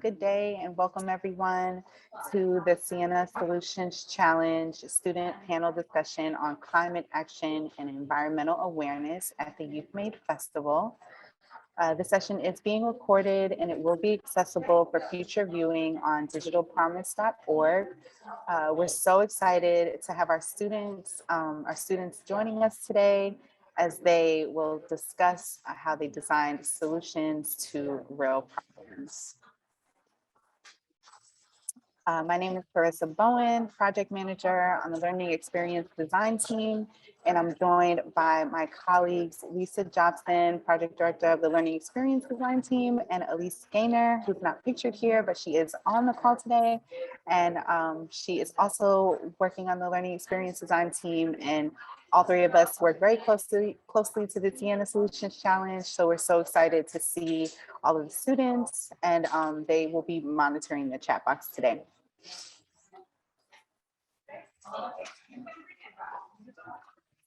Good day and welcome everyone to the Ciena Solutions Challenge student panel discussion on climate action and environmental awareness at the YouthMADE Festival. The session is being recorded and it will be accessible for future viewing on digitalpromise.org. We're so excited to have our students joining us today as they will discuss how they designed solutions to real problems. My name is Carissa Bowen, project manager on the Learning Experience Design team, and I'm joined by my colleagues, Lisa Jobson, project director of the Learning Experience Design team, and Elise Gaynor, who's not pictured here, but she is on the call today. And she is also working on the Learning Experience Design team, and all three of us work very closely to the Ciena Solutions Challenge. So we're so excited to see all of the students, and they will be monitoring the chat box today.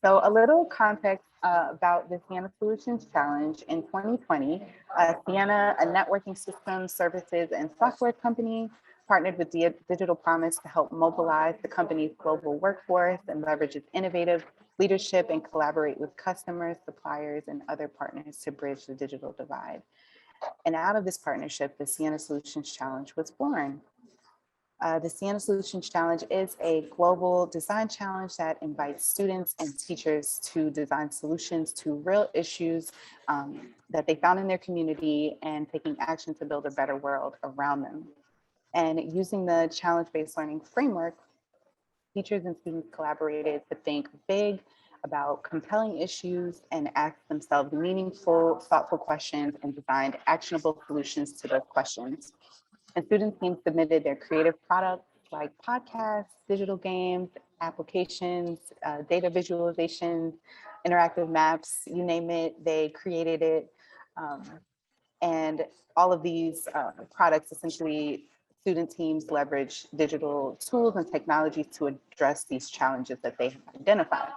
So a little context about the Ciena Solutions Challenge. In 2020, Ciena, a networking systems, services, and software company, partnered with Digital Promise to help mobilize the company's global workforce and leverage its innovative leadership and collaborate with customers, suppliers, and other partners to bridge the digital divide. And out of this partnership, the Ciena Solutions Challenge was born. The Ciena Solutions Challenge is a global design challenge that invites students and teachers to design solutions to real issues that they found in their community and taking action to build a better world around them. And using the challenge-based learning framework, teachers and students collaborated to think big about compelling issues and ask themselves meaningful, thoughtful questions and designed actionable solutions to those questions. And student teams submitted their creative products like podcasts, digital games, applications, data visualizations, interactive maps, you name it, they created it. And all of these products, essentially, student teams leverage digital tools and technologies to address these challenges that they have identified.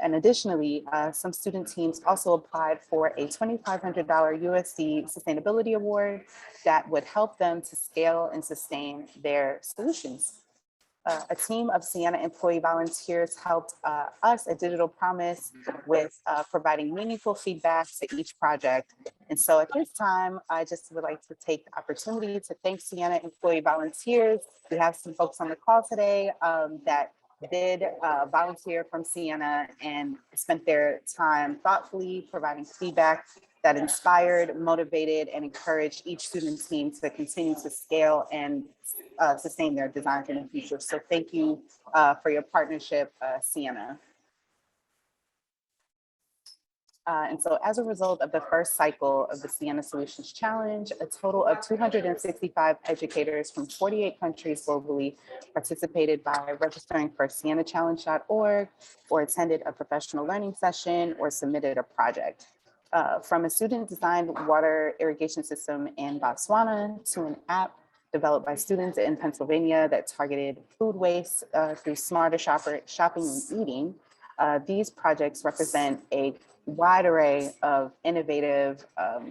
And additionally, some student teams also applied for a $2,500 USC Sustainability Award that would help them to scale and sustain their solutions. A team of Ciena employee volunteers helped us at Digital Promise with providing meaningful feedback to each project. And so at this time, I just would like to take the opportunity to thank Ciena employee volunteers. We have some folks on the call today that did volunteer from Ciena and spent their time thoughtfully providing feedback that inspired, motivated, and encouraged each student team to continue to scale and sustain their designs in the future. So thank you for your partnership, Ciena. And so as a result of the first cycle of the Ciena Solutions Challenge, a total of 265 educators from 48 countries globally participated by registering for cienachallenge.org or attended a professional learning session or submitted a project. From a student-designed water irrigation system in Botswana to an app developed by students in Pennsylvania that targeted food waste through smarter shopping and eating, these projects represent a wide array of innovative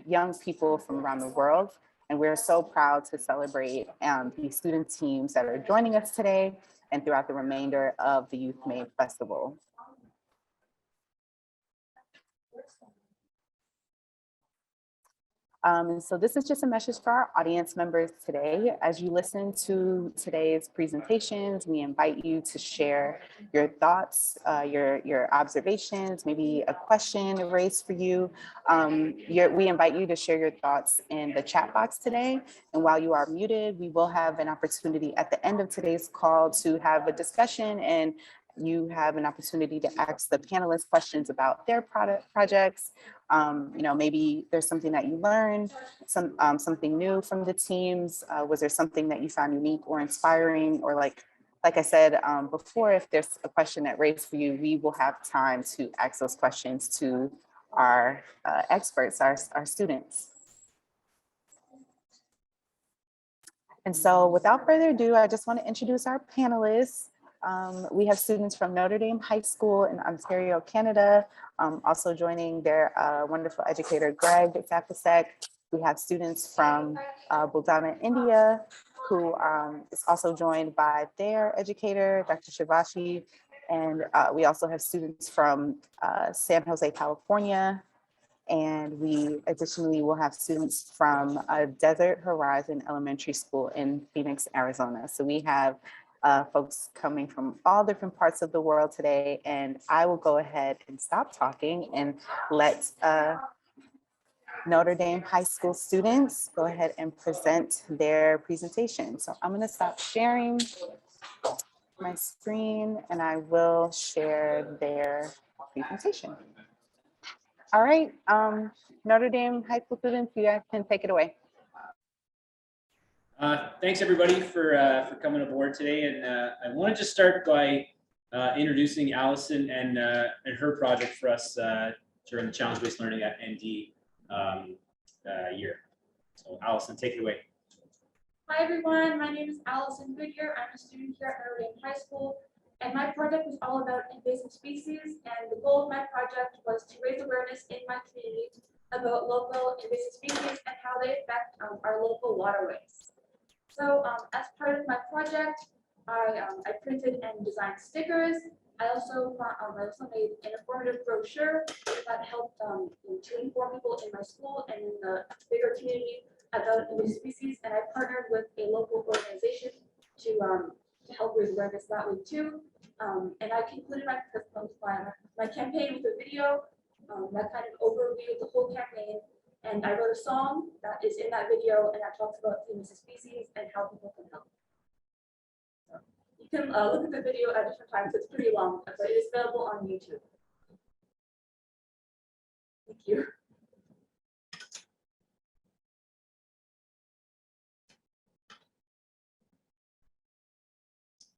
young people from around the world. And we're so proud to celebrate the student teams that are joining us today and throughout the remainder of the YouthMADE Festival. So this is just a message for our audience members today. As you listen to today's presentations, we invite you to share your thoughts, your observations, maybe a question raised for you. We invite you to share your thoughts in the chat box today. And while you are muted, we will have an opportunity at the end of today's call to have a discussion, and you have an opportunity to ask the panelists questions about their projects. Maybe there's something that you learned, something new from the teams. Was there something that you found unique or inspiring? Or like I said before, if there's a question that raised for you, we will have time to ask those questions to our experts, our students. And so without further ado, I just want to introduce our panelists. We have students from Notre Dame High School in Ontario, Canada, also joining their wonderful educator, Greg Zapasek, We have students from Buldana, India, who is also joined by their educator, Dr. Shivaji. And we also have students from San Jose, California. And we additionally will have students from Desert Horizon Elementary School in Phoenix, Arizona. So we have folks coming from all different parts of the world today. And I will go ahead and stop talking and let Notre Dame high school students go ahead and present their presentation. So I'm going to stop sharing my screen and I will share their presentation. All right, Notre Dame high school students, you guys can take it away. Thanks everybody for coming aboard today. And I wanted to start by introducing Allison and her project for us during the challenge-based learning at ND year. So Allison, take it away. Hi everyone, my name is Allison Goodyear. I'm a student here at Notre Dame High School, and my project was all about invasive species. And the goal of my project was to raise awareness in my community about local invasive species and how they affect our local waterways. So as part of my project, I printed and designed stickers. I also made an informative brochure that helped to inform people in my school and in the bigger community about invasive species. And I partnered with a local organization to help raise awareness that way too. And I concluded my campaign with a video that kind of overviewed the whole campaign. And I wrote a song that is in that video and that talks about invasive species and how people can help. You can look at the video at different times. It's pretty long, but it is available on YouTube. Thank you.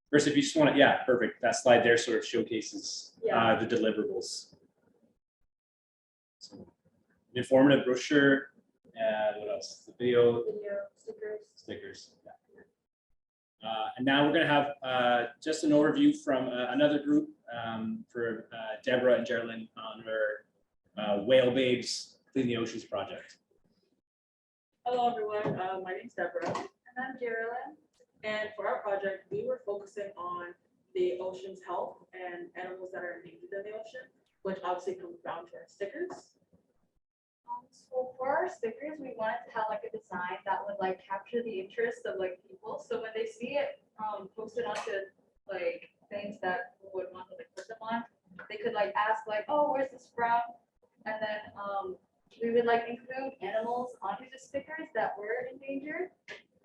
First, if you just want to, yeah, perfect. That slide there sort of showcases the deliverables. So, an informative brochure. What else? The video. Stickers. Yeah. And now we're going to have just an overview from another group for Deborah and Geraldine on her Whale Babes Clean the Oceans project. Hello everyone, my name is Deborah. And I'm Geraldine. And for our project, we were focusing on the ocean's health and animals that are endangered in the ocean, which obviously comes down to our stickers. So for our stickers, we wanted to have like a design that would like capture the interest of like people. So when they see it posted onto like things that people would want to like put them on, they could like ask like, oh, where's this from? And then we would like include animals onto the stickers that were endangered.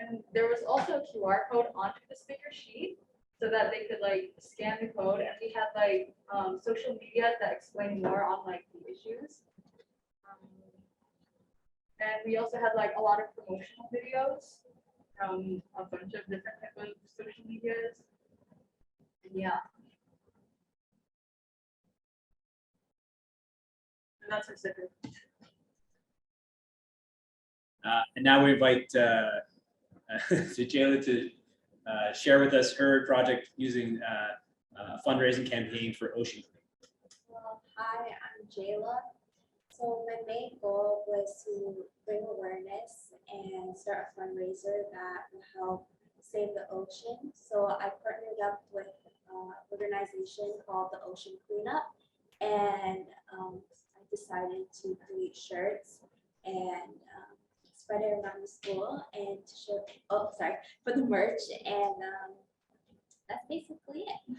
And there was also a QR code onto the sticker sheet so that they could like scan the code. And we had like social media that explained more on like the issues. And we also had like a lot of promotional videos from a bunch of different type of social medias. And yeah. And that's our sticker. And now we invite Jayla to share with us her project using a fundraising campaign for Ocean Clean. Well, hi, I'm Jayla. So my main goal was to bring awareness and start a fundraiser that will help save the ocean. So I partnered up with an organization called the Ocean Cleanup, and I decided to create shirts and spread it around the school and to show, for the merch, and that's basically it.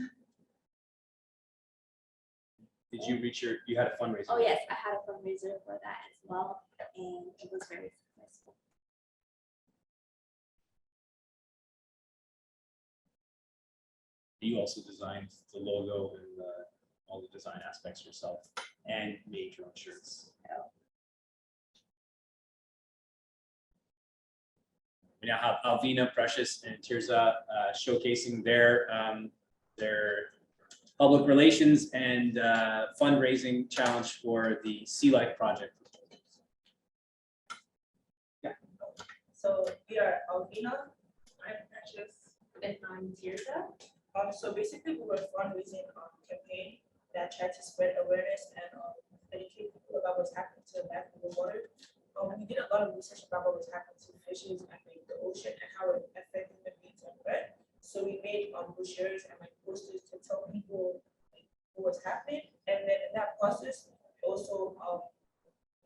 Did you reach you had a fundraiser? Oh yes, I had a fundraiser for that as well, and it was very successful. You also designed the logo and all the design aspects yourself and made your own shirts. Oh. We now have Alvina, Precious, and Tirza showcasing their public relations and fundraising challenge for the Sea Life project. Yeah. So we are Alvina, I'm Precious, and I'm Tirza. So basically we were fundraising campaign that tried to spread awareness and educate people about what's happening to the back of the water. we did a lot of research about what was happening to fishes and like the ocean and how it affected the reefs and red. So we made brochures and like posters to tell people like, what was happening. And then in that process, also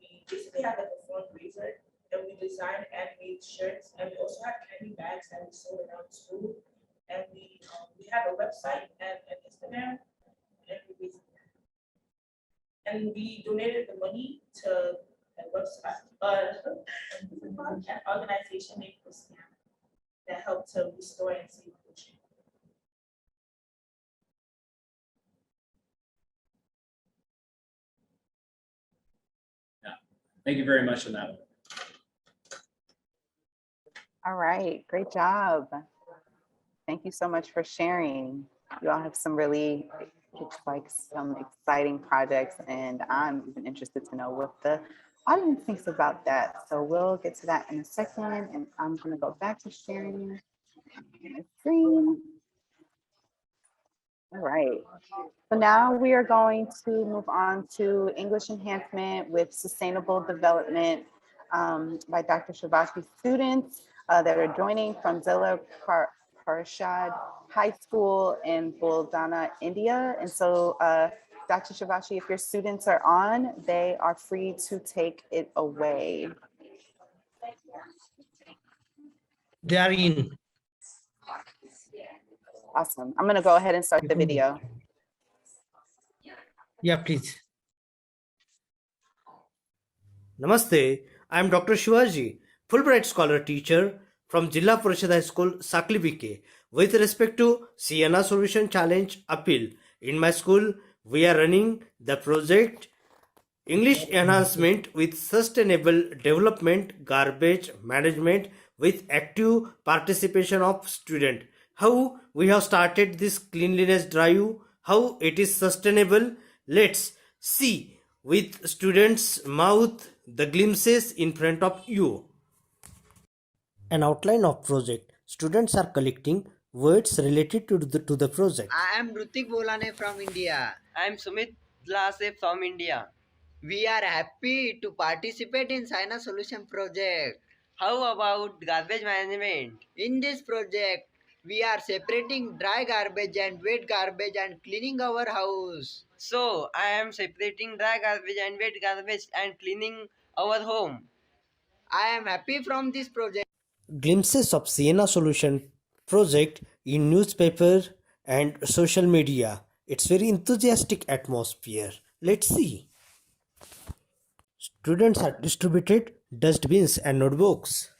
we basically had like a fundraiser and we designed and made shirts and we also had candy bags that we sold around school. And we had a website and an Instagram and we donated the money to a website, an organization named Ciena that helped to restore and save the ocean. Thank you very much on that one. All right, great job. Thank you so much for sharing. You all have some really, looks like some exciting projects, and I'm even interested to know what the audience thinks about that. So we'll get to that in a second, and I'm gonna go back to sharing my screen. All right, so now we are going to move on to English enhancement with sustainable development by Dr. Shivaji students that are joining from Zilla, Parishad High School in Buldana, India. And so Dr. Shivaji, if your students are on, they are free to take it away. They are in. Awesome. I'm gonna go ahead and start the video. Yeah, please. Namaste. I am Dr. Shivaji, Fulbright Scholar Teacher from Zilla Parishad High School, Sakhali. With respect to Ciena Solution Challenge Appeal, in my school, we are running the project English Enhancement with Sustainable Development Garbage Management with active participation of students. How we have started this cleanliness drive, how it is sustainable. Let's see with students' mouth the glimpses in front of you. An outline of project. Students are collecting words related to the project. I am Rutik from India. I am Sumit from India. We are happy to participate in Ciena Solution project. How about garbage management? In this project, we are separating dry garbage and wet garbage and cleaning our house. So, I am separating dry garbage and wet garbage and cleaning our home. I am happy from this project. Glimpses of Ciena Solution project in newspaper and social media. It's very enthusiastic atmosphere. Let's see. Students are distributed dustbins and notebooks.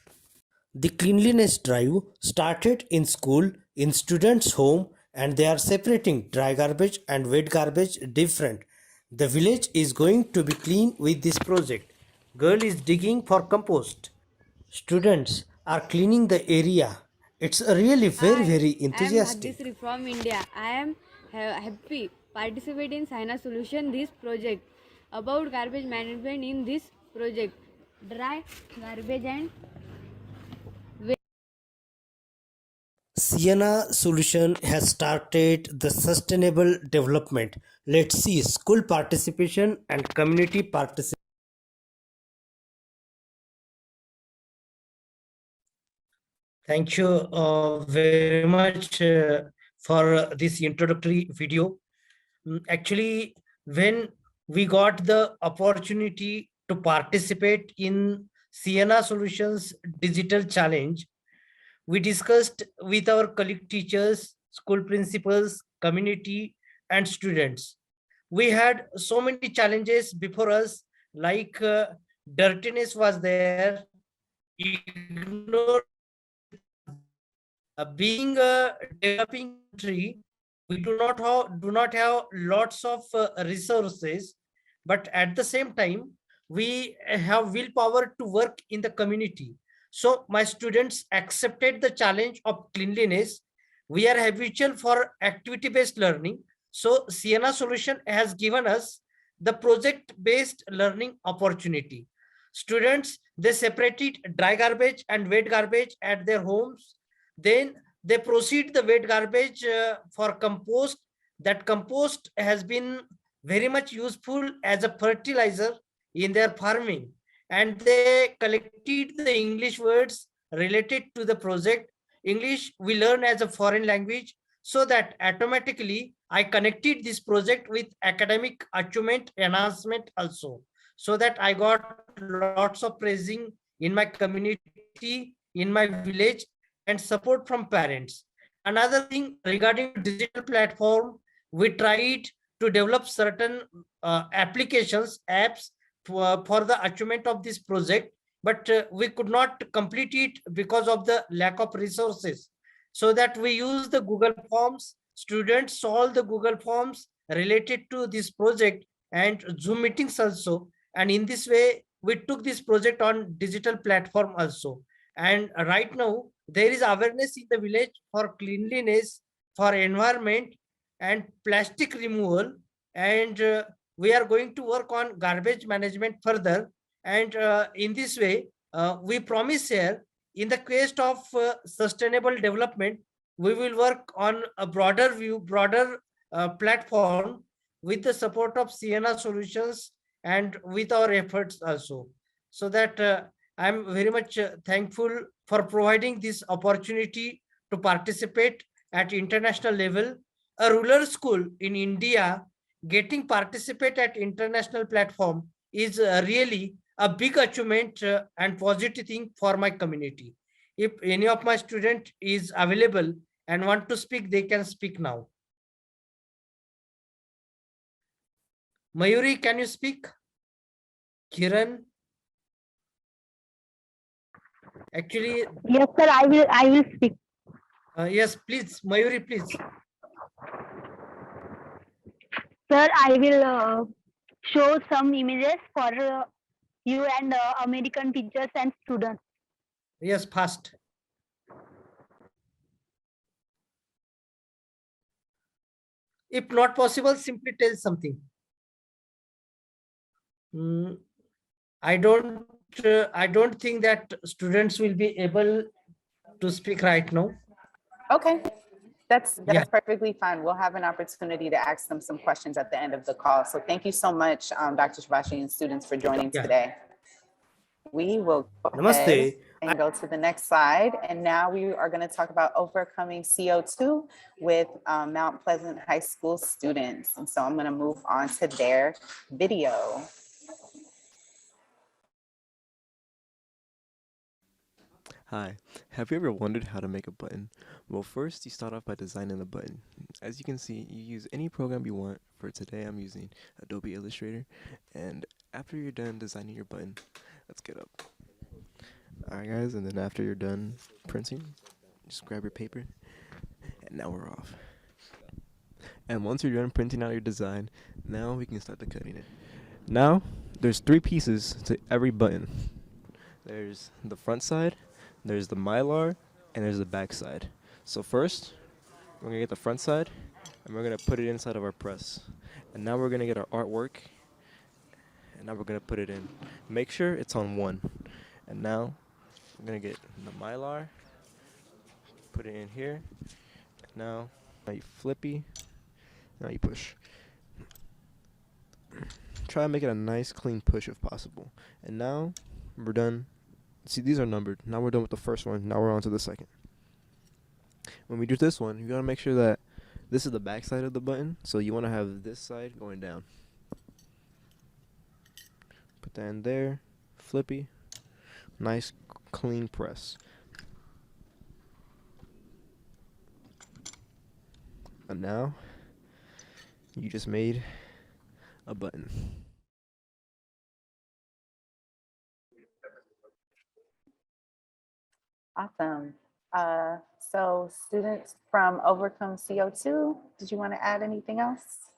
The cleanliness drive started in school, in students' home, and they are separating dry garbage and wet garbage different. The village is going to be clean with this project. Girl is digging for compost. Students are cleaning the area. It's a really very enthusiastic. I am Bhagyashree from India. I am happy participate in Ciena Solution this project about garbage management in this project. Dry garbage and Ciena Solution has started the sustainable development. Let's see school participation and community participation. Thank you very much for this introductory video. Actually, when we got the opportunity to participate in Ciena Solutions Digital Challenge, we discussed with our colleague teachers, school principals, community, and students. We had so many challenges before us, like dirtiness was there, ignored. Being a developing country, we do not have lots of resources, but at the same time, we have willpower to work in the community. So my students accepted the challenge of cleanliness. We are habitual for activity-based learning. So Ciena Solution has given us the project-based learning opportunity. Students, they separated dry garbage and wet garbage at their homes. Then they proceed the wet garbage for compost. That compost has been very much useful as a fertilizer in their farming. and they collected the English words related to the project. English we learn as a foreign language, so that automatically I connected this project with academic achievement enhancement also, so that I got lots of praising in my community, in my village, and support from parents. Another thing regarding digital platform, we tried to develop certain applications, apps for the achievement of this project, but we could not complete it because of the lack of resources. So that we use the Google Forms. Students solve the Google Forms related to this project and Zoom meetings also. And in this way, we took this project on digital platform also. And right now, there is awareness in the village for cleanliness, for environment, and plastic removal. And we are going to work on garbage management further. And in this way, we promise here, in the quest of sustainable development, we will work on a broader view, broader platform, with the support of Ciena Solutions and with our efforts also. So that I'm very much thankful for providing this opportunity to participate at international level. A rural school in India getting participate at international platform is really a big achievement and positive thing for my community. If any of my student is available and want to speak, they can speak now. Mayuri, can you speak? Kiran? Actually, Yes, sir. I will speak. yes, please, Mayuri, please. Sir, I will show some images for you and American teachers and students. Yes, fast. If not possible, simply tell something. I don't think that students will be able to speak right now. Okay, that's perfectly fine. We'll have an opportunity to ask them some questions at the end of the call. So thank you so much, Dr. Shivaji and students, for joining today. We will go ahead and go to the next slide. And now we are going to talk about overcoming CO2 with Mount Pleasant High School students. And so I'm going to move on to their video. Hi, have you ever wondered how to make a button? Well, first you start off by designing the button. As you can see, you use any program you want. For today, I'm using Adobe Illustrator. And after you're done designing your button, let's get up. Alright guys, and then after you're done printing, just grab your paper, and now we're off. And once you're done printing out your design, now we can start the cutting it. Now, there's 3 pieces to every button. There's the front side, there's the Mylar, and there's the back side. So first, we're gonna get the front side, and we're gonna put it inside of our press. And now we're gonna get our artwork, and now we're gonna put it in. Make sure it's on 1. And now, we're gonna get the Mylar, put it in here. Now you flippy, now you push. Try to make it a nice clean push if possible. And now, we're done. See, these are numbered. Now we're done with the first one. Now we're on to the second. When we do this one, you gotta make sure that this is the back side of the button. So you wanna have this side going down. Put that in there. Flippy. Nice clean press. And now, you just made a button. Awesome. So students from Overcome CO2, did you want to add anything else?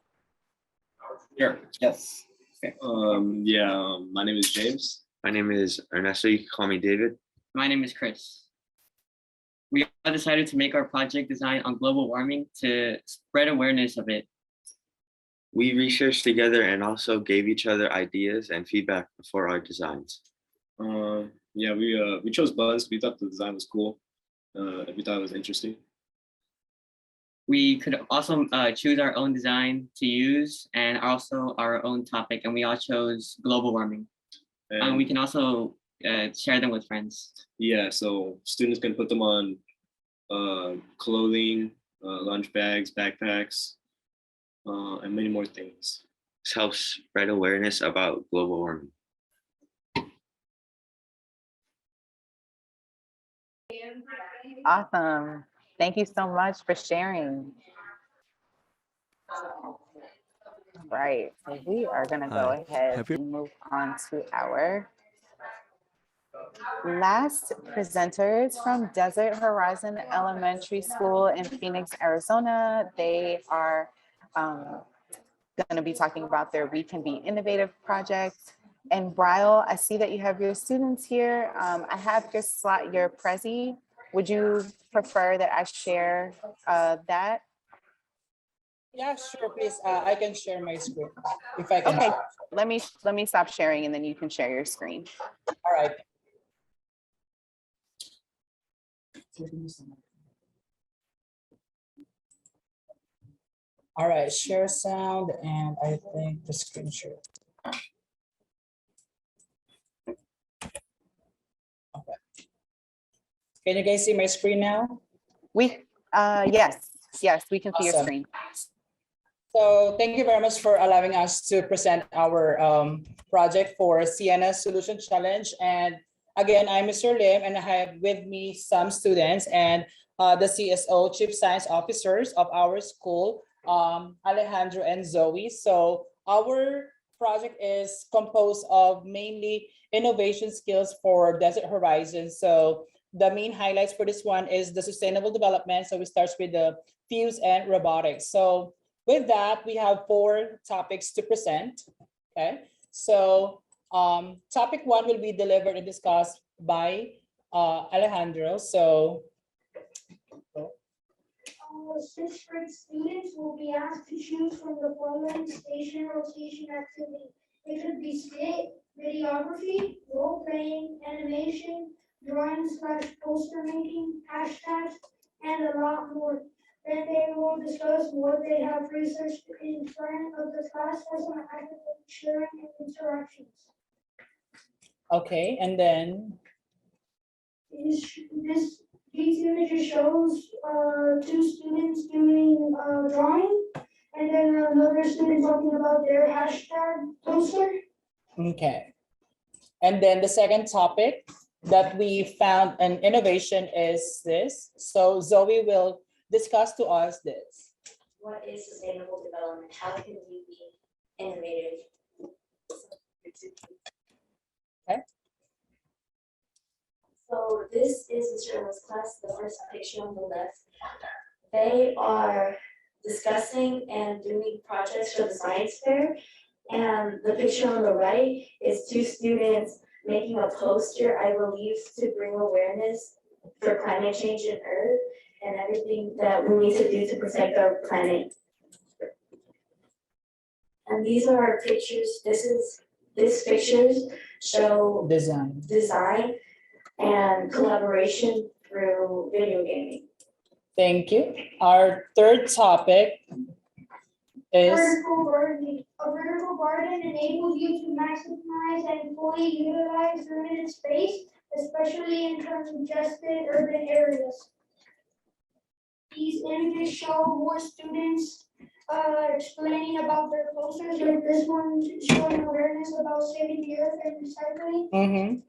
Sure, yes. Okay. My name is James. My name is Ernesto. You can call me David. My name is Chris. We all decided to make our project design on global warming to spread awareness of it. We researched together and also gave each other ideas and feedback for our designs. We chose Buzz. We thought the design was cool. We thought it was interesting. We could also choose our own design to use and also our own topic, and we all chose global warming. We can also share them with friends. Yeah, so students can put them on clothing, lunch bags, backpacks, and many more things. This helps spread awareness about global warming. Awesome. Thank you so much for sharing. Right, so we are gonna go Hi. ahead Have you and move on to our last presenters from Desert Horizon Elementary School in Phoenix, Arizona. They are going to be talking about their We Can Be Innovative project. And Bryle, I see that you have your students here. I have your slot, your Prezi. Would you prefer that I share that? Yeah, sure, please. I can share my screen if I can. Okay, let me stop sharing and then you can share your screen. All right. All right, share sound, and I think the screen share. Okay. Can you guys see my screen now? Yes, we can see your Awesome. screen. So thank you very much for allowing us to present our project for Ciena Solution Challenge. And again, I'm Mr. Lim, and I have with me some students and the CSO, Chief Science Officers of our school, Alejandro and Zoe. So our project is composed of mainly innovation skills for Desert Horizon. So the main highlights for this one is the sustainable development. So we start with the fuse and robotics. So with that, we have 4 topics to present. Okay, so topic 1 will be delivered and discussed by Alejandro. So Sixth grade students will be asked to choose from the following station rotation activity. It could be skit, videography, role playing, animation, drawing/poster making, hashtags, and a lot more. Then they will discuss what they have researched in front of the class for some active sharing and interactions. okay, and then These images shows 2 students doing drawing, and then another student talking about their hashtag poster. okay, and then the second topic that we found an innovation is this. So Zoe will discuss to us this. What is sustainable development? How can we be innovative? Okay. So this is the journalist class, the first picture on the left. They are discussing and doing projects for the science fair. And the picture on the right is 2 students making a poster, I believe, to bring awareness for climate change in Earth and everything that we need to do to protect our planet. And these are our pictures. These pictures show design and collaboration through video gaming. Thank you. Our third topic is vertical gardening. A vertical garden enables you to maximize and fully utilize limited space, especially in congested urban areas. These images show more students explaining about their posters, like this one showing awareness about saving the earth and recycling.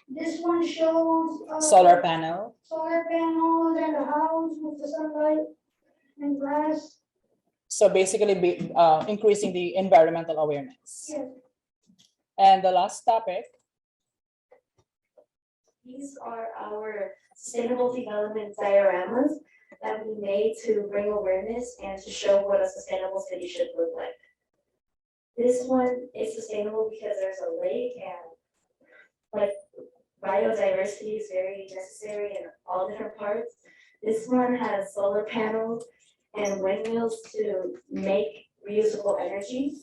This one shows solar panels and a house with the sunlight and grass. So basically increasing the environmental awareness. Yes. And the last topic. These are our sustainable development dioramas that we made to bring awareness and to show what a sustainable city should look like. This one is sustainable because there's a lake and like biodiversity is very necessary in all different parts. This one has solar panels and windmills to make reusable energy.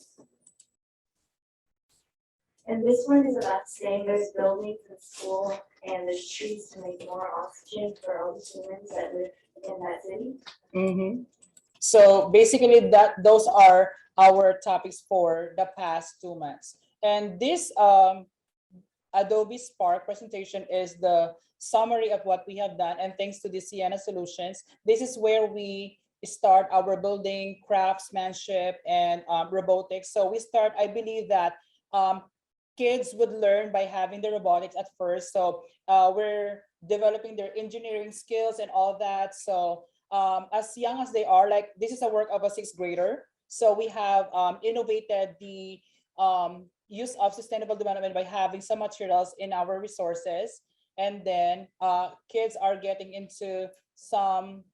And this one is about saying there's buildings in school and there's trees to make more oxygen for all the humans that live in that city. So basically those are our topics for the past 2 months. And this Adobe Spark presentation is the summary of what we have done. And thanks to the Ciena solutions, this is where we start our building, craftsmanship, and robotics. So we start, I believe that kids would learn by having the robotics at first. So we're developing their engineering skills and all that. So as young as they are, like this is a work of a sixth grader. So we have innovated the use of sustainable development by having some materials in our resources. And then kids are getting into some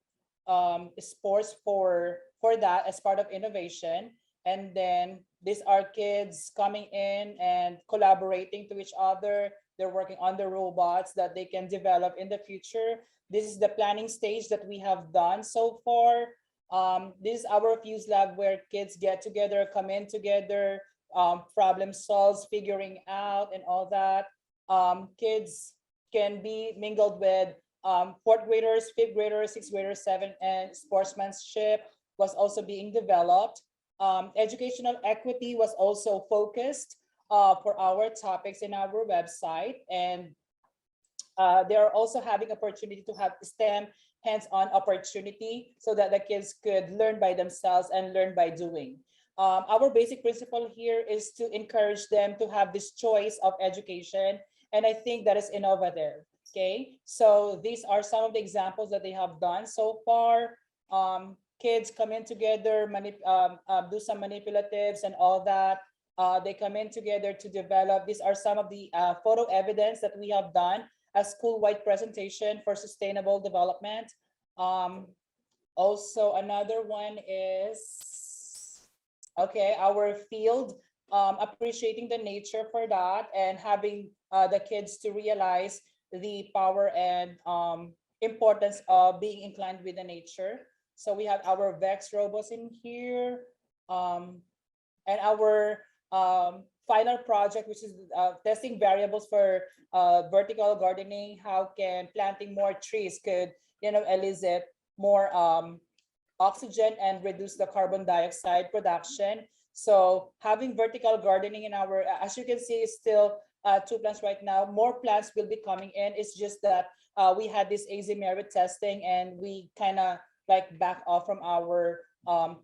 sports for that as part of innovation. And then these are kids coming in and collaborating to each other. They're working on the robots that they can develop in the future. This is the planning stage that we have done so far. This is our Fuse Lab where kids get together, come in together, problem solves, figuring out and all that. Kids can be mingled with fourth graders, fifth graders, sixth graders, seventh, and sportsmanship was also being developed. Educational equity was also focused for our topics in our website. And they are also having opportunity to have STEM hands-on opportunity so that the kids could learn by themselves and learn by doing. Our basic principle here is to encourage them to have this choice of education. And I think that is innovative. Okay, so these are some of the examples that they have done so far. Kids come in together, do some manipulatives and all that. They come in together to develop. These are some of the photo evidence that we have done, a school-wide presentation for sustainable development. Also, another one is, okay, our field, appreciating the nature for that and having the kids to realize the power and importance of being inclined with the nature. So we have our VEX robots in here, and our final project, which is testing variables for vertical gardening. How can planting more trees could, elicit more oxygen and reduce the carbon dioxide production. So having vertical gardening in our, as you can see, is still 2 plants right now. More plants will be coming in. It's just that we had this AZ merit testing and we kind of like back off from our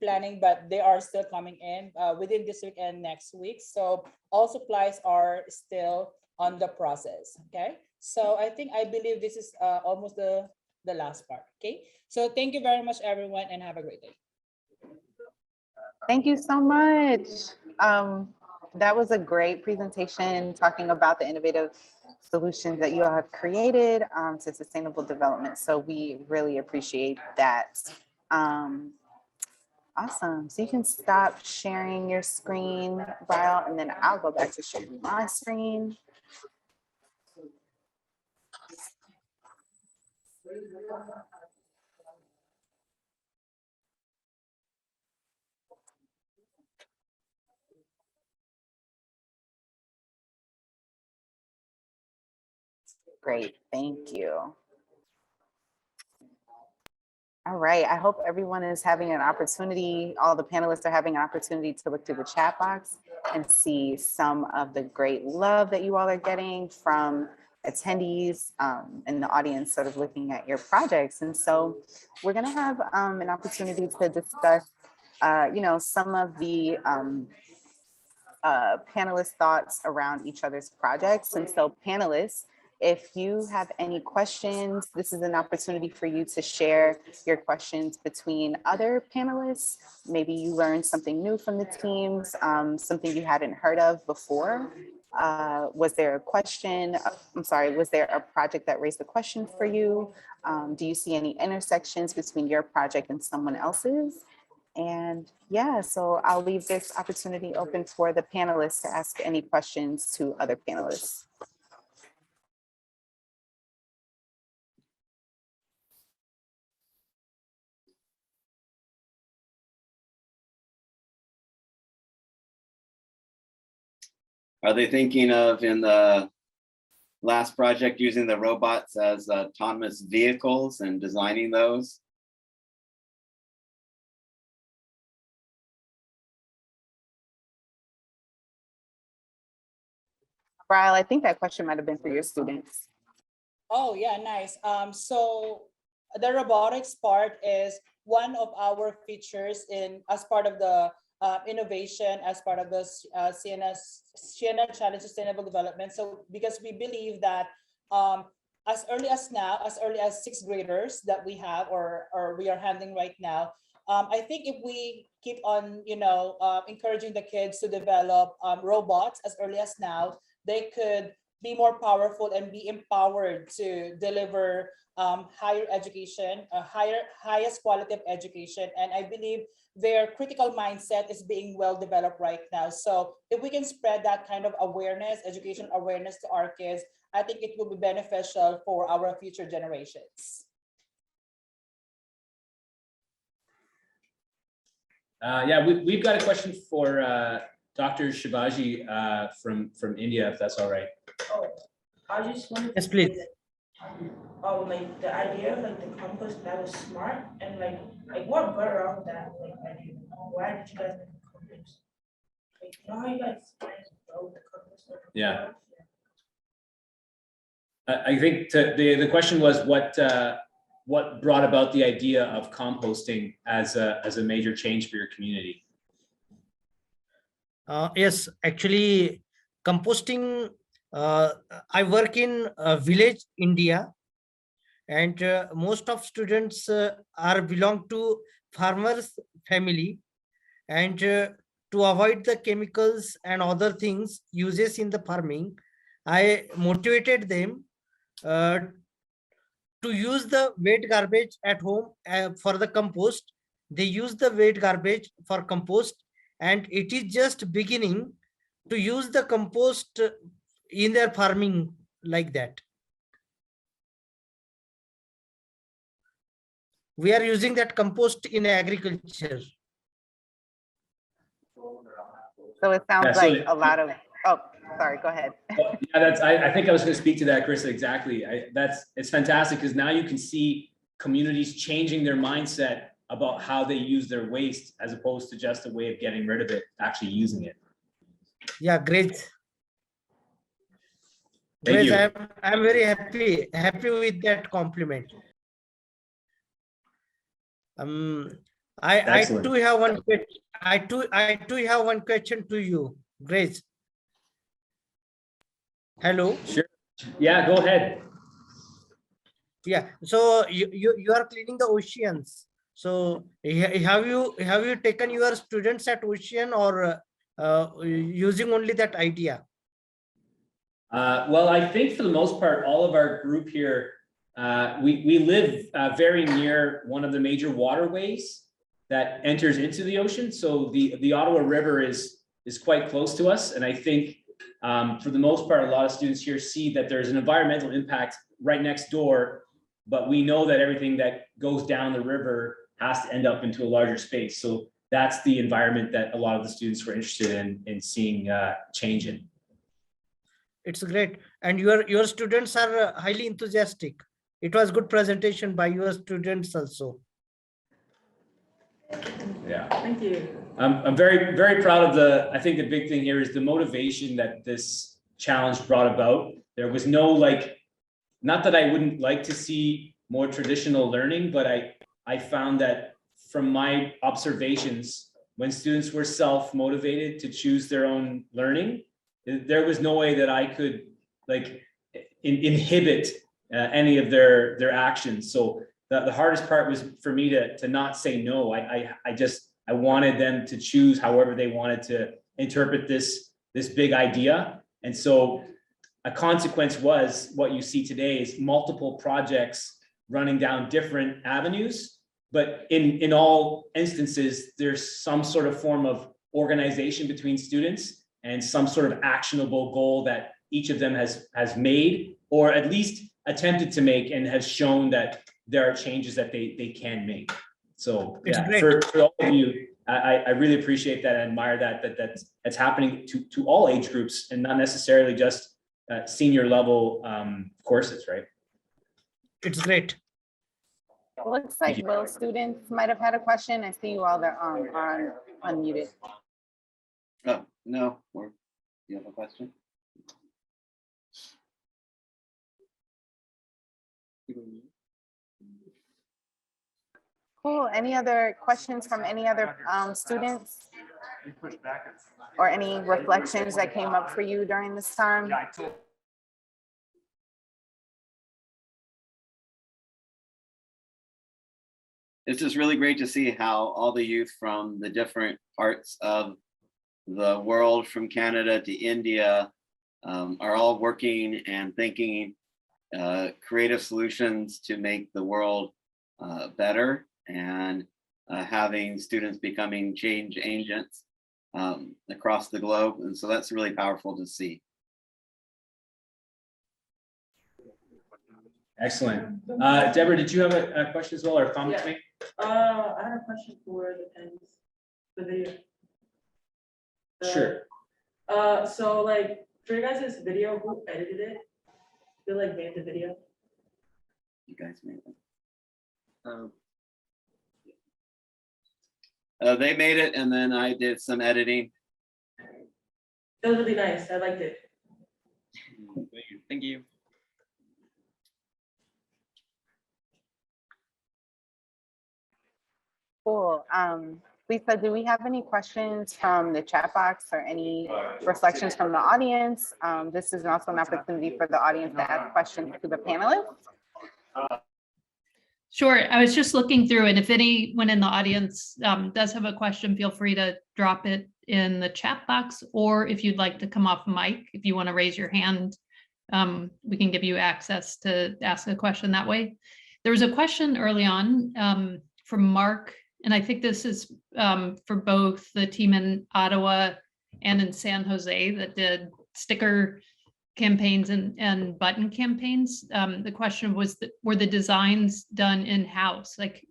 planning, but they are still coming in within this week and next week. So all supplies are still on the process. Okay, so I believe this is almost the last part. Okay, so thank you very much, everyone, and have a great day. Thank you so much. That was a great presentation talking about the innovative solutions that you all have created to sustainable development. So we really appreciate that. Awesome. So you can stop sharing your screen, Bryle, and then I'll go back to sharing my screen. Great, thank you. All right, I hope everyone is having an opportunity, all the panelists are having an opportunity to look through the chat box and see some of the great love that you all are getting from attendees in the audience, sort of looking at your projects. And so we're gonna have an opportunity to discuss, some of the panelists' thoughts around each other's projects. And so panelists, if you have any questions, this is an opportunity for you to share your questions between other panelists. Maybe you learned something new from the teams, something you hadn't heard of before. Was there a question? Was there a project that raised a question for you? Do you see any intersections between your project and someone else's? And yeah, so I'll leave this opportunity open for the panelists to ask any questions to other panelists. Are they thinking of, in the last project, using the robots as autonomous vehicles and designing those? Bryle, I think that question might have been for your students. Oh, yeah, nice. So the robotics part is one of our features as part of the innovation, as part of the Ciena Challenge Sustainable Development. So because we believe that as early as now, as early as sixth graders that we have or we are handling right now, I think if we keep on, encouraging the kids to develop robots as early as now, they could be more powerful and be empowered to deliver higher education, highest quality of education. And I believe their critical mindset is being well developed right now. So if we can spread that kind of awareness, education awareness to our kids, I think it will be beneficial for our future generations. Yeah, we've got a question for Dr. Shivaji from India, if that's all right. Oh, I just wanted Yes, to please. say that, like the idea of like the compost, that was smart, and like what brought around that like idea? Why did you guys make the compost? Like, you know how you guys built the compost? Yeah. I think the question was what brought about the idea of composting as a major change for your community? Yes, actually, composting. I work in village India, and most of students belong to farmers family, and to avoid the chemicals and other things uses in the farming, I motivated them to use the wet garbage at home for the compost. They use the wet garbage for compost, and it is just beginning to use the compost in their farming like that. We are using that compost in agriculture. So it sounds Yeah, so like a lot of, oh, sorry, go ahead. Yeah, I think I was going to speak to that, Chris. Exactly. It's fantastic because now you can see communities changing their mindset about how they use their waste as opposed to just a way of getting rid of it, actually using it. Yeah, great. Thank you. I'm very happy with that compliment. I too have one question. I too have one question to you, Grace. Hello. Sure. Yeah, go ahead. Yeah. So you are cleaning the oceans. So have you taken your students at ocean or using only that idea? Well, I think for the most part, all of our group here, we live very near one of the major waterways that enters into the ocean. So the Ottawa River is quite close to us. And I think for the most part, a lot of students here see that there's an environmental impact right next door, but we know that everything that goes down the river has to end up into a larger space. So that's the environment that a lot of the students were interested in seeing change in. It's great. And your students are highly enthusiastic. It was good presentation by your students also. Yeah. Thank you. I'm very, very proud of I think the big thing here is the motivation that this challenge brought about. There was no not that I wouldn't like to see more traditional learning, but I found that from my observations, when students were self-motivated to choose their own learning, there was no way that I could inhibit any of their actions. So the hardest part was for me to not say no. I wanted them to choose however they wanted to interpret this big idea. And so a consequence was what you see today is multiple projects running down different avenues. But in all instances, there's some sort of form of organization between students and some sort of actionable goal that each of them has made, or at least attempted to make, and has shown that there are changes that they can make. So yeah, for all of you, I really appreciate that and admire that's happening to all age groups and not necessarily just senior level courses, right? It's great. It looks like both students might have had a question. I see you all are unmuted. Oh, no, do you have a question? Cool. Any other questions from any other students? Or any reflections that came up for you during this time? It's just really great to see how all the youth from the different parts of the world, from Canada to India, are all working and thinking creative solutions to make the world better, and having students becoming change agents across the globe. And so that's really powerful to see. Excellent. Deborah, did you have a question as well, or a comment to make? I had a question for the pens, the video. Sure. So like for you guys' video, who edited it? Who like made the video? You guys made it. They made it, and then I did some editing. That was really nice. I liked it. Thank you. Cool. Lisa, do we have any questions from the chat box or any reflections from the audience? This is also an opportunity for the audience to ask questions to the panelists. Sure. I was just looking through, and if anyone in the audience does have a question, feel free to drop it in the chat box, or if you'd like to come off mic, if you want to raise your hand, we can give you access to ask a question that way. There was a question early on from Mark, and I think this is for both the team in Ottawa and in San Jose that did sticker campaigns and button campaigns. The question was, were the designs done in-house? Like,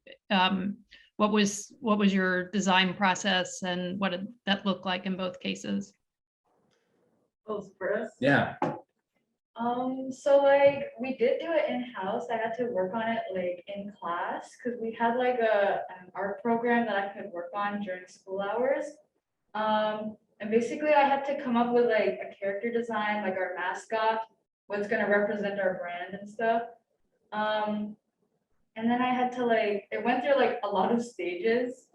what was your design process, and what did that look like in both cases? Oh, for us? Yeah. So like we did do it in-house. I had to work on it like in class because we had like an art program that I could work on during school hours. And basically I had to come up with like a character design, like our mascot, what's gonna represent our brand and stuff. And then I had to like, it went through like a lot of stages,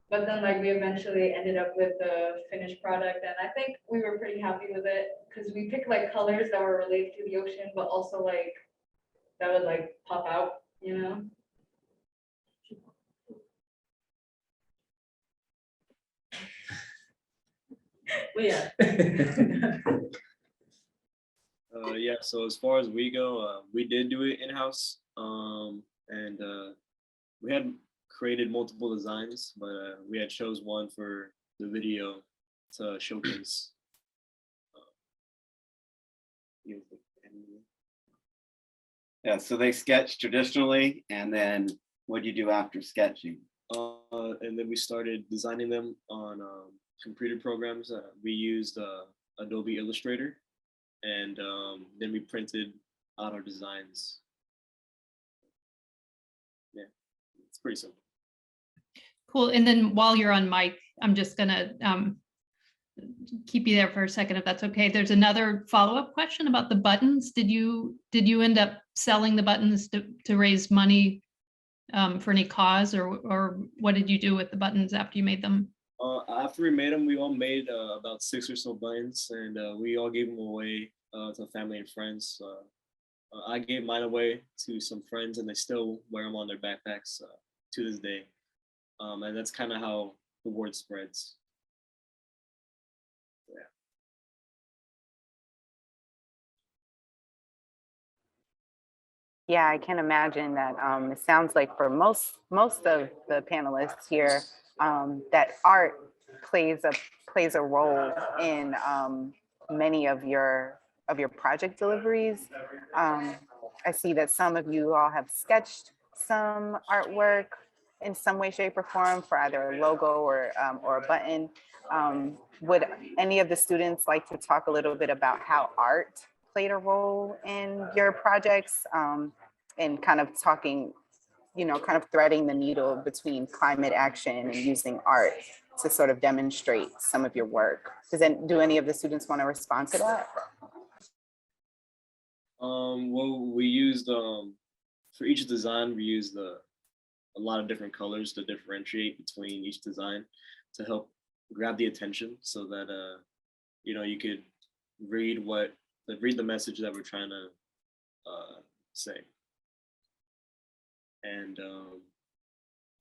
but then like we eventually ended up with the finished product, and I think we were pretty happy with it because we picked like colors that were related to the ocean, but also like that would like pop out, you know? Well, yeah. Yeah, so as far as we go, we did do it in-house, and we had created multiple designs, but we had chose one for the video to showcase. Yeah, so they sketch traditionally, and then what do you do after sketching? And then we started designing them on computer programs. We used Adobe Illustrator, and then we printed out our designs. Yeah, it's pretty simple. Cool. And then while you're on mic, I'm just gonna keep you there for a second, if that's okay. There's another follow-up question about the buttons. Did you end up selling the buttons to raise money for any cause, or what did you do with the buttons after you made them? After we made them, we all made about 6 or so buttons, and we all gave them away to family and friends. I gave mine away to some friends, and they still wear them on their backpacks to this day. And that's kind of how the word spreads. Yeah. Yeah, I can imagine that. It sounds like for most of the panelists here, that art plays a role in many of your project deliveries. I see that some of you all have sketched some artwork in some way, shape, or form for either a logo or a button. Would any of the students like to talk a little bit about how art played a role in your projects, and kind of talking, kind of threading the needle between climate action and using art to sort of demonstrate some of your work? Do any of the students want to respond to that? Well, we used for each design, we used a lot of different colors to differentiate between each design to help grab the attention so that you could read the message that we're trying to say. And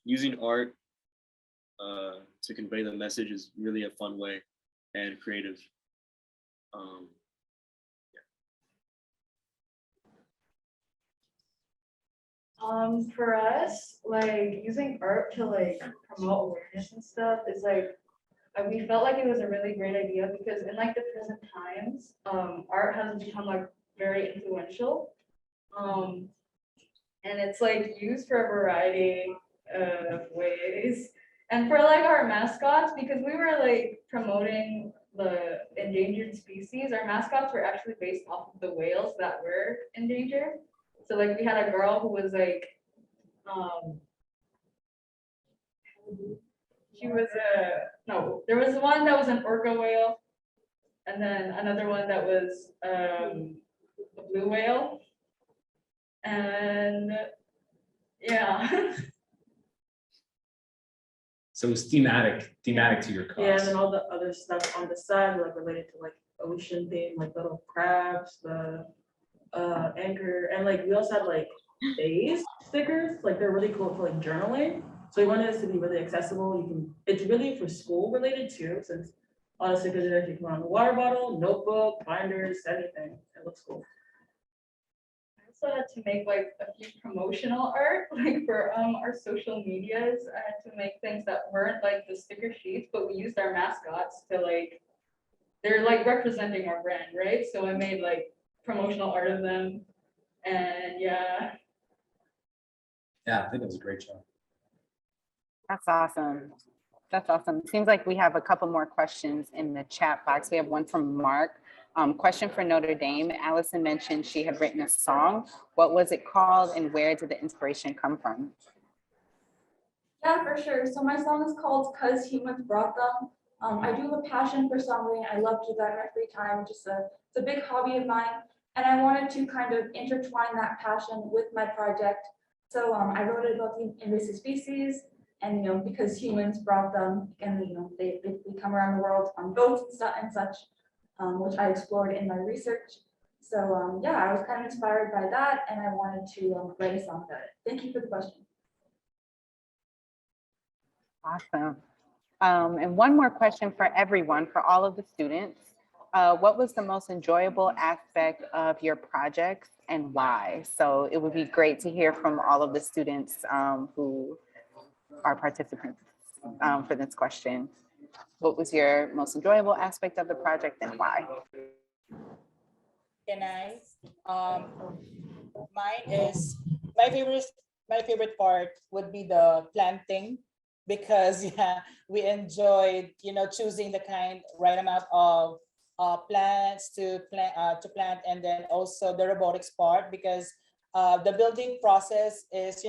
using art to convey the message is really a fun way and creative. For us, like using art to like promote awareness and stuff is like we felt like it was a really great idea because in like the present times, art has become like very influential. And it's like used for a variety of ways. And for like our mascots, because we were like promoting the endangered species, our mascots were actually based off of the whales that were endangered. So like we had a girl who was like, there was one that was an orca whale, and then another one that was a blue whale, and yeah. So it's thematic to your cause. Yeah, and then all the other stuff on the side, like related to like ocean theme, like little crabs, the anchor, and like we also had like days stickers, like they're really cool for like journaling. So we wanted this to be really accessible. It's really for school related too, since all the stickers are actually put on a water bottle, notebook, binders, anything. It looks cool. I also had to make like a few promotional art, like for our social medias. I had to make things that weren't like the sticker sheets, but we used our mascots to like, they're like representing our brand, right? So I made like promotional art of them, and yeah. Yeah, I think it was a great job. That's awesome. That's awesome. Seems like we have a couple more questions in the chat box. We have one from Mark. Question for Notre Dame. Allison mentioned she had written a song. What was it called and where did the inspiration come from? Yeah, for sure. So my song is called "'Cause Humans Brought Them." I do have a passion for songwriting. I love to do that in my free time. It's a big hobby of mine. And I wanted to kind of intertwine that passion with my project. So I wrote it about the invasive species, and because humans brought them, and they come around the world on boats and stuff and such, which I explored in my research. So yeah, I was kind of inspired by that, and I wanted to write a song about it. Thank you for the question. Awesome. And one more question for everyone, for all of the students. What was the most enjoyable aspect of your projects and why? So it would be great to hear from all of the students who are participants for this question. What was your most enjoyable aspect of the project and why? Can I? Mine is my favorite part would be the planting, because yeah, we enjoyed choosing the right amount of plants to plant, and then also the robotics part, because the building process is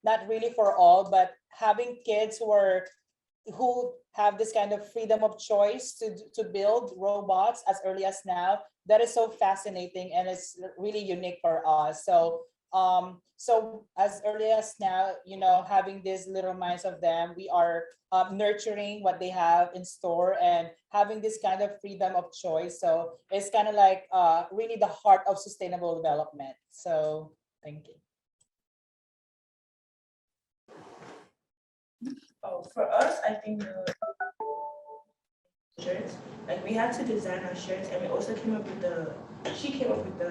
not really for all, but having kids who have this kind of freedom of choice to build robots as early as now, that is so fascinating, and it's really unique for us. So as early as now, having these little minds of them, we are nurturing what they have in store and having this kind of freedom of choice. So it's kind of like really the heart of sustainable development. So thank you. Oh, for us, I think shirts. Like we had to design our shirts, and we also came up with she came up with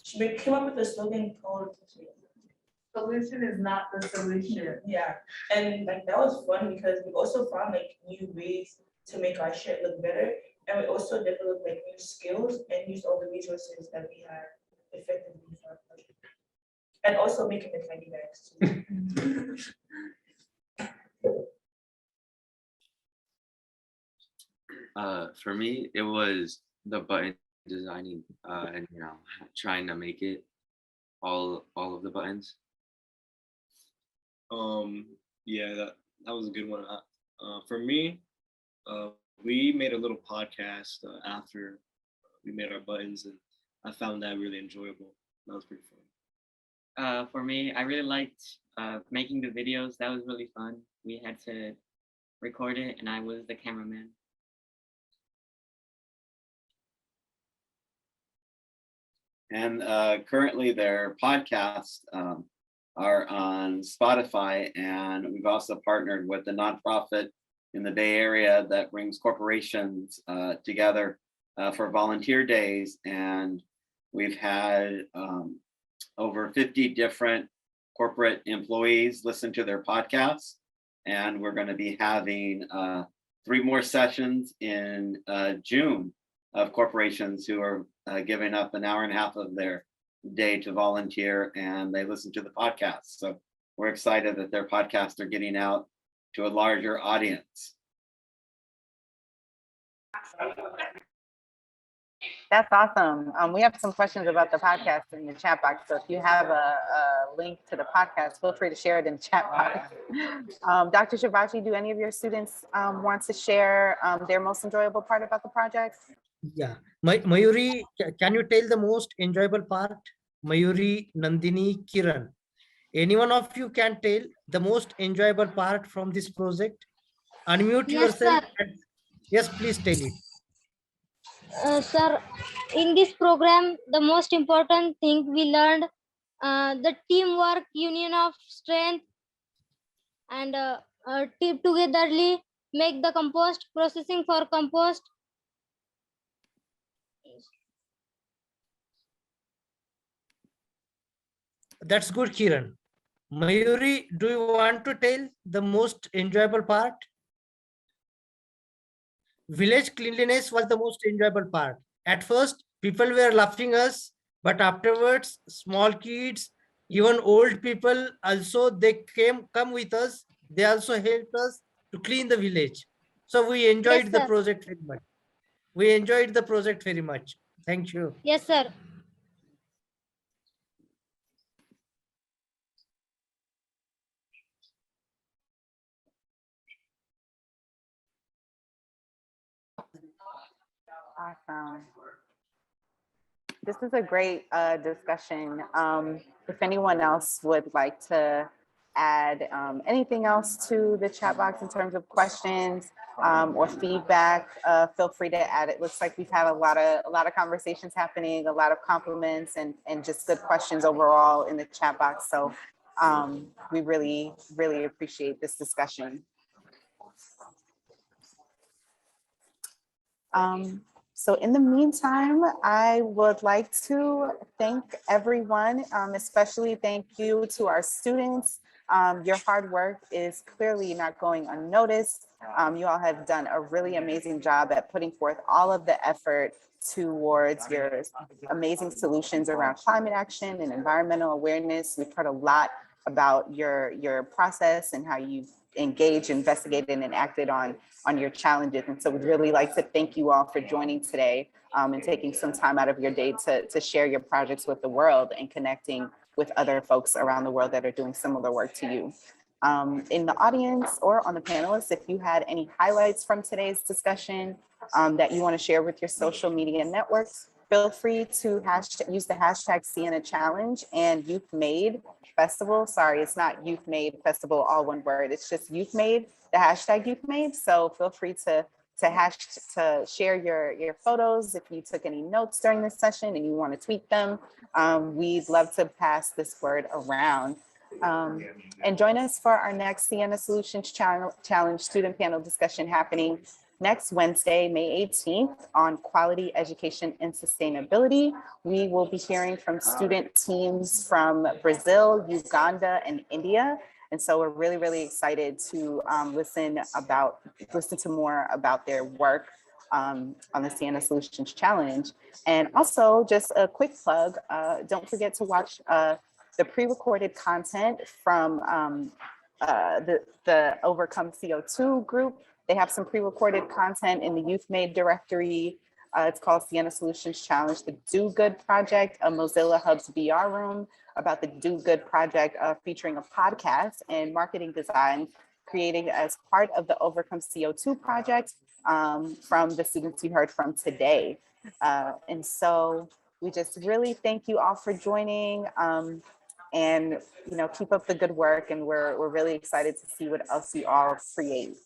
she came up with a slogan called "Solution is not the solution." Yeah, and like that was fun because we also found like new ways to make our shirt look better, and we also developed like new skills and used all the resources that we had effectively for our project. And also making the candy bags too. For me, it was the button designing and trying to make it all of the buttons. Yeah, that was a good one. For me, we made a little podcast after we made our buttons, and I found that really enjoyable. That was pretty fun. For me, I really liked making the videos. That was really fun. We had to record it, and I was the cameraman. And currently their podcasts are on Spotify, and we've also partnered with a nonprofit in the Bay Area that brings corporations together for volunteer days. And we've had over 50 different corporate employees listen to their podcasts. And we're going to be having 3 more sessions in June of corporations who are giving up an hour and a half of their day to volunteer, and they listen to the podcast. So we're excited that their podcasts are getting out to a larger audience. That's awesome. We have some questions about the podcast in the chat box. So if you have a link to the podcast, feel free to share it in the chat box. Dr. Shivaji, do any of your students want to share their most enjoyable part about the project? Yeah, Mayuri, can you tell the most enjoyable part? Mayuri, Nandini, Kiran. Any one of you can tell the most enjoyable part from this project? Unmute yourself. Yes, please tell it. Sir, in this program, the most important thing we learned the teamwork, union of strength, and togetherly make the compost, processing for compost. That's good, Kiran. Mayuri, do you want to tell the most enjoyable part? Village cleanliness was the most enjoyable part. At first, people were laughing us, but afterwards, small kids, even old people, also they come with us. They also helped us to clean the village. So we enjoyed the project very much. We enjoyed the project very much. Thank you. Yes, sir. Awesome. This is a great discussion. If anyone else would like to add anything else to the chat box in terms of questions or feedback, feel free to add it. Looks like we've had a lot of conversations happening, a lot of compliments and just good questions overall in the chat box. So we really appreciate this discussion. So in the meantime, I would like to thank everyone, especially thank you to our students. Your hard work is clearly not going unnoticed. You all have done a really amazing job at putting forth all of the effort towards your amazing solutions around climate action and environmental awareness. We've heard a lot about your process and how you've engaged, investigated, and acted on your challenges. And so we'd really like to thank you all for joining today and taking some time out of your day to share your projects with the world and connecting with other folks around the world that are doing similar work to you. In the audience or on the panelists, if you had any highlights from today's discussion that you want to share with your social media networks, feel free to use the hashtag Ciena Challenge and YouthMADE Festival. Sorry, it's not YouthMADE Festival, all one word. It's just YouthMADE, the hashtag YouthMADE. So feel free to share your photos if you took any notes during this session and you want to tweet them. We'd love to pass this word around. And join us for our next Ciena Solutions Challenge student panel discussion happening next Wednesday, May 18th on quality education and sustainability. We will be hearing from student teams from Brazil, Uganda, and India. And so we're really excited to listen to more about their work on the Ciena Solutions Challenge. And also just a quick plug, don't forget to watch the pre-recorded content from the Overcome CO2 group. They have some pre-recorded content in the YouthMADE directory. It's called Ciena Solutions Challenge, the Do Good Project, a Mozilla Hub's VR room about the Do Good Project featuring a podcast and marketing design created as part of the Overcome CO2 project from the students you heard from today. And so we just really thank you all for joining. And keep up the good work, and we're really excited to see what else you all create.